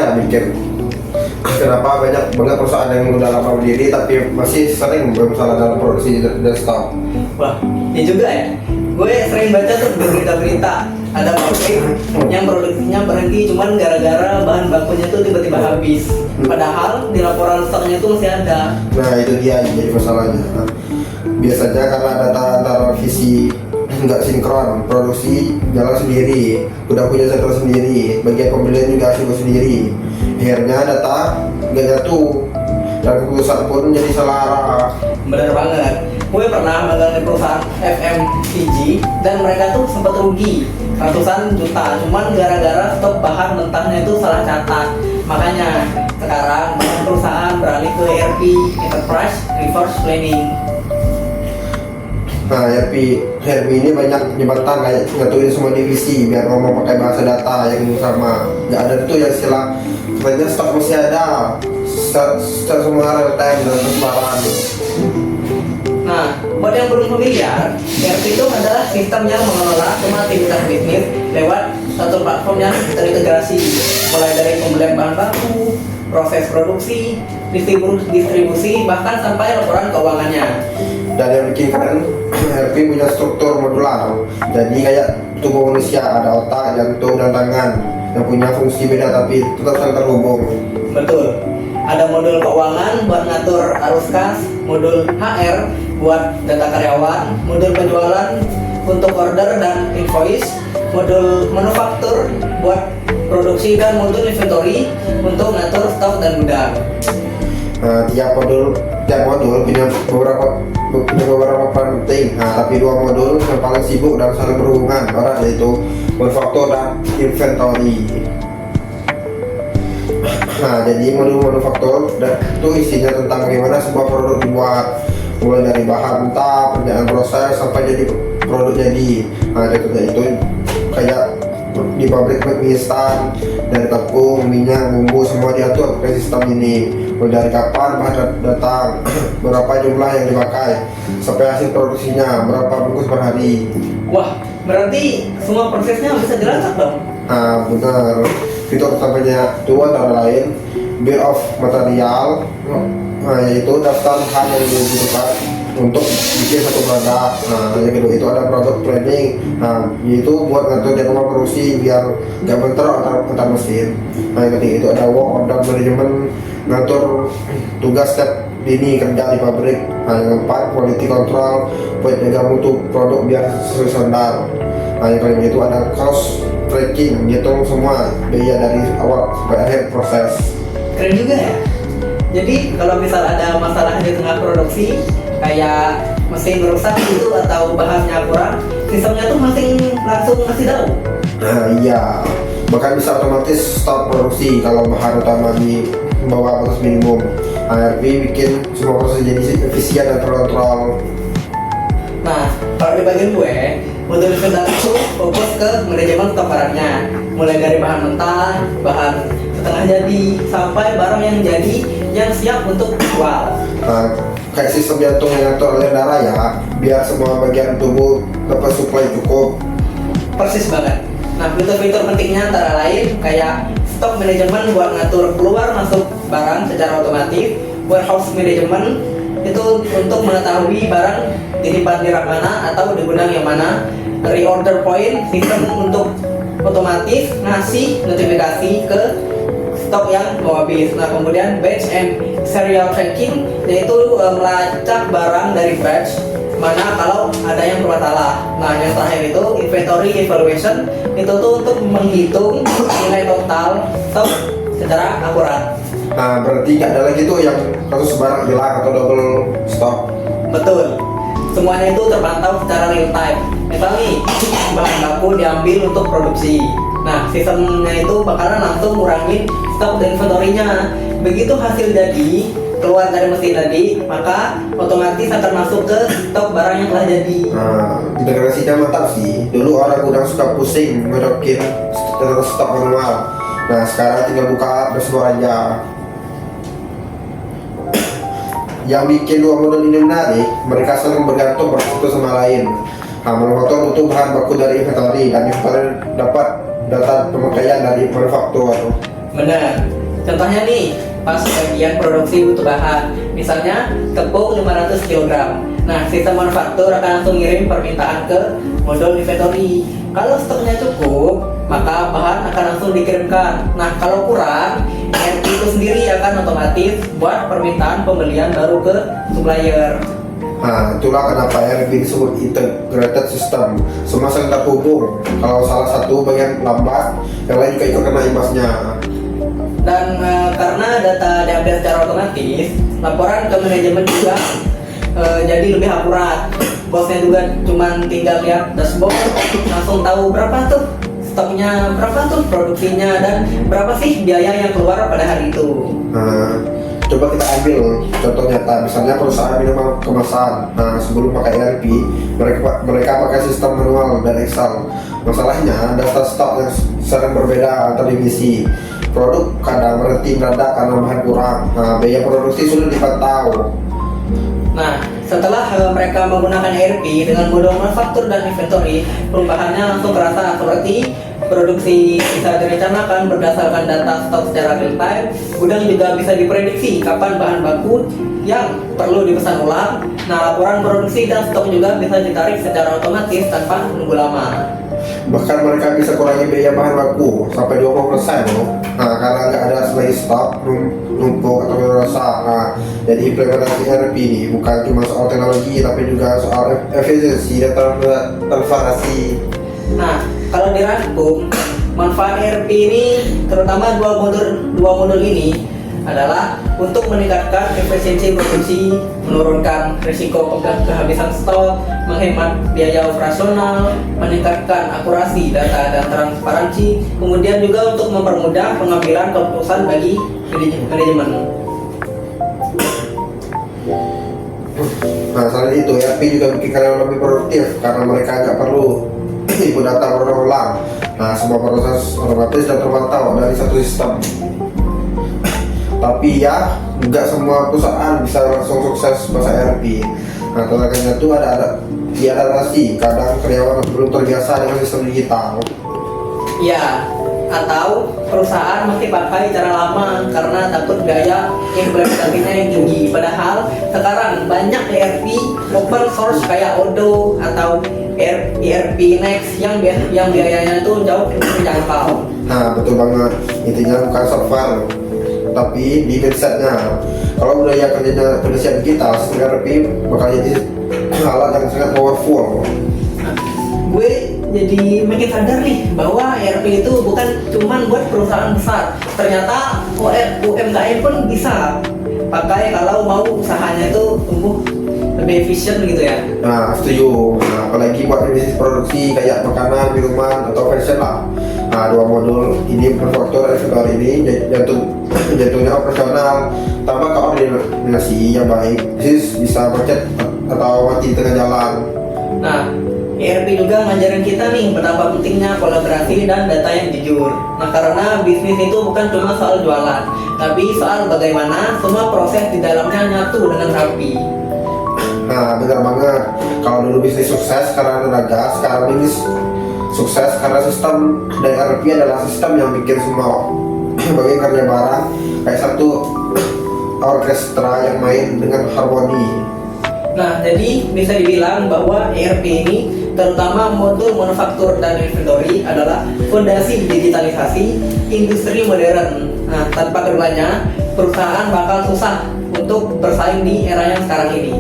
saya mikir kenapa banyak banget perusahaan yang udah lama berdiri tapi masih sering bermasalah dalam produksi dan stok. Wah, ya juga ya. Gue sering baca tuh berita-berita ada pabrik yang produksinya berhenti cuman gara-gara bahan bakunya tuh tiba-tiba habis. Padahal di laporan stoknya tuh masih ada. Nah itu dia yang jadi masalahnya. Nah, biasanya karena data antara visi nggak sinkron, produksi jalan sendiri, udah punya sektor sendiri, bagian pembelian juga sibuk sendiri. Akhirnya data nggak nyatu dan keputusan pun jadi salah arah. Bener banget. Gue pernah magang di perusahaan FMCG dan mereka tuh sempat rugi ratusan juta cuman gara-gara stok bahan mentahnya itu salah catat. Makanya sekarang banyak perusahaan beralih ke ERP, Enterprise Resource Planning. Nah, ERP ini banyak jembatan kayak nyatuin semua divisi biar ngomong pakai bahasa data yang sama. Nggak ada tuh yang istilah sebenarnya stok masih ada, secara semua real time dan transparan. Nah, buat yang belum familiar, ERP itu adalah sistem yang mengelola semua aktivitas bisnis lewat satu platform yang terintegrasi, mulai dari pembelian bahan baku, proses produksi, distribusi, bahkan sampai laporan keuangannya. Dan yang bikin keren, ERP punya struktur modular. Jadi kayak tubuh manusia ada otak, jantung, dan tangan yang punya fungsi beda tapi tetap saling terhubung. Betul. Ada modul keuangan buat ngatur arus kas, modul HR buat data karyawan, modul penjualan untuk order dan invoice, modul manufaktur buat produksi dan modul inventory untuk ngatur stok dan gudang. Nah, tiap modul punya beberapa peran penting. Nah, tapi dua modul yang paling sibuk dan saling berhubungan erat yaitu manufaktur dan inventory. Nah, jadi modul manufaktur itu isinya tentang bagaimana sebuah produk dibuat, mulai dari bahan mentah, perjalanan proses sampai jadi produk jadi. Nah, contohnya itu kayak di pabrik mie instan, dari tepung, minyak, bumbu semua diatur pakai sistem ini. Mulai dari kapan bahan datang, berapa jumlah yang dipakai, sampai hasil produksinya, berapa bungkus per hari. Wah, berarti semua prosesnya bisa dilacak dong? Nah, benar. Fitur utamanya itu antara lain bill of material, yaitu daftar bahan yang dibutuhkan untuk bikin satu produk. Nah, yang kedua itu ada product planning. Nah, yaitu buat ngatur jadwal produksi biar nggak bentrok antar mesin. Nah, yang ketiga itu ada work order management, ngatur tugas setiap ini kerja di pabrik. Nah, yang keempat quality control buat jaga mutu produk biar sesuai standar. Nah, yang kelima itu ada cost tracking, ngitung semua biaya dari awal sampai akhir proses. Keren juga ya. Jadi kalau misal ada masalah di tengah produksi kayak mesin rusak gitu atau bahannya kurang, sistemnya tuh langsung ngasih tahu. Nah iya, bahkan bisa otomatis stop produksi kalau bahan utama di bawah batas minimum. ERP bikin semua proses jadi efisien dan terkontrol. Nah, kalau di bagian gue, modul inventaris itu fokus ke manajemen stok barangnya, mulai dari bahan mentah, bahan setengah jadi, sampai barang yang jadi yang siap untuk dijual. Nah, kayak sistem jantung yang ngatur aliran darah ya, biar semua bagian tubuh dapat suplai cukup. Persis banget. Nah, fitur-fitur pentingnya antara lain kayak stok manajemen buat ngatur keluar masuk barang secara otomatis, warehouse management itu untuk mengetahui barang titipan di rak mana atau di gudang yang mana, reorder point sistem untuk otomatis ngasih notifikasi ke stok yang mau habis. Nah, kemudian batch and serial tracking yaitu melacak barang dari batch mana kalau ada yang bermasalah. Nah, yang terakhir itu inventory evaluation itu tuh untuk menghitung nilai total stok secara akurat. Nah, berarti nggak ada lagi tuh yang kasus barang hilang atau double stok. Betul. Semuanya itu terpantau secara real time. Misal nih, bahan baku diambil untuk produksi. Nah, sistemnya itu bakalan langsung ngurangin stok dan inventory-nya. Begitu hasil jadi keluar dari mesin tadi, maka otomatis akan masuk ke stok barang yang telah jadi. Nah, integrasinya mantap sih. Dulu orang gudang suka pusing ngedokin stok manual. Nah, sekarang tinggal buka dashboard aja. Yang bikin dua model ini menarik, mereka saling bergantung satu sama lain. Nah, manufaktur butuh bahan baku dari inventory dan inventory dapat data pemakaian dari manufaktur. Benar. Contohnya nih, pas bagian produksi butuh bahan, misalnya tepung 500 kg. Nah, sistem manufaktur akan langsung ngirim permintaan ke modul inventory. Kalau stoknya cukup, maka bahan akan langsung dikirimkan. Nah, kalau kurang, ERP itu sendiri akan otomatis buat permintaan pembelian baru ke supplier. Nah, itulah kenapa ERP disebut integrated system. Semua saling terhubung. Kalau salah satu bagian lambat, yang lain juga ikut kena imbasnya. Dan karena data diambil secara otomatis, laporan ke manajemen juga jadi lebih akurat. Bosnya juga cuma tinggal lihat dashboard, langsung tahu berapa tuh stoknya, berapa tuh produksinya, dan berapa sih biaya yang keluar pada hari itu. Nah, coba kita ambil contoh nyata, misalnya perusahaan minuman kemasan. Nah, sebelum pakai ERP, mereka pakai sistem manual dan Excel. Masalahnya, data stok yang sering berbeda antar divisi. Produk kadang berhenti mendadak karena bahan kurang. Nah, biaya produksi sulit dipantau. Nah, setelah mereka menggunakan ERP dengan modul manufaktur dan inventory, perubahannya langsung terasa, seperti produksi bisa direncanakan berdasarkan data stok secara real time. Gudang juga bisa diprediksi kapan bahan baku yang perlu dipesan ulang. Nah, laporan produksi dan stok juga bisa ditarik secara otomatis tanpa menunggu lama. Bahkan mereka bisa kurangi biaya bahan baku sampai 20% loh. Nah, karena nggak ada lagi stok numpuk atau merosak. Nah, jadi implementasi ERP ini bukan cuma soal teknologi, tapi juga soal efisiensi dan transparansi. Nah, kalau dirangkum, manfaat ERP ini, terutama dua modul ini, adalah untuk meningkatkan efisiensi produksi, menurunkan risiko kehabisan stok, menghemat biaya operasional, meningkatkan akurasi data dan transparansi, kemudian juga untuk mempermudah pengambilan keputusan bagi manajemen. Nah, selain itu ERP juga bikin karyawan lebih produktif karena mereka nggak perlu input data berulang. Nah, semua proses otomatis dan terpantau dari satu sistem. Tapi ya, nggak semua perusahaan bisa langsung sukses pakai ERP. Nah, tantangannya itu ada adaptasi. Kadang karyawan belum terbiasa dengan sistem digital. Ya, atau perusahaan masih pakai cara lama karena takut biaya implementasinya yang tinggi. Padahal sekarang banyak ERP open source kayak Odoo atau ERP Next yang biayanya itu jauh lebih terjangkau. Nah, betul banget. Intinya bukan software, tapi di mindsetnya. Kalau budaya kerjanya penyelesaian digital, ERP bakal jadi alat yang sangat powerful. Gue jadi makin sadar nih bahwa ERP itu bukan cuman buat perusahaan besar. Ternyata UMKM pun bisa pakai kalau mau usahanya itu tumbuh lebih efisien gitu ya. Nah, setuju. Nah, apalagi buat bisnis produksi kayak makanan, minuman, atau fashion lah. Nah, dua modul ini manufaktur inventory ini jatuhnya operasional tanpa koordinasi yang baik, bisnis bisa macet atau mati di tengah jalan. Nah, ERP juga ngajarin kita nih betapa pentingnya kolaborasi dan data yang jujur. Nah, karena bisnis itu bukan cuma soal jualan, tapi soal bagaimana semua proses di dalamnya nyatu dengan rapi. Nah, benar banget. Kalau dulu bisnis sukses karena tenaga, sekarang bisnis sukses karena sistem, dan ERP adalah sistem yang bikin semua bagian kerja barang kayak satu orkestra yang main dengan harmoni. Nah, jadi bisa dibilang bahwa ERP ini, terutama modul manufaktur dan inventory, adalah fondasi digitalisasi industri modern. Nah, tanpa keduanya, perusahaan bakal susah untuk bersaing di era yang sekarang ini.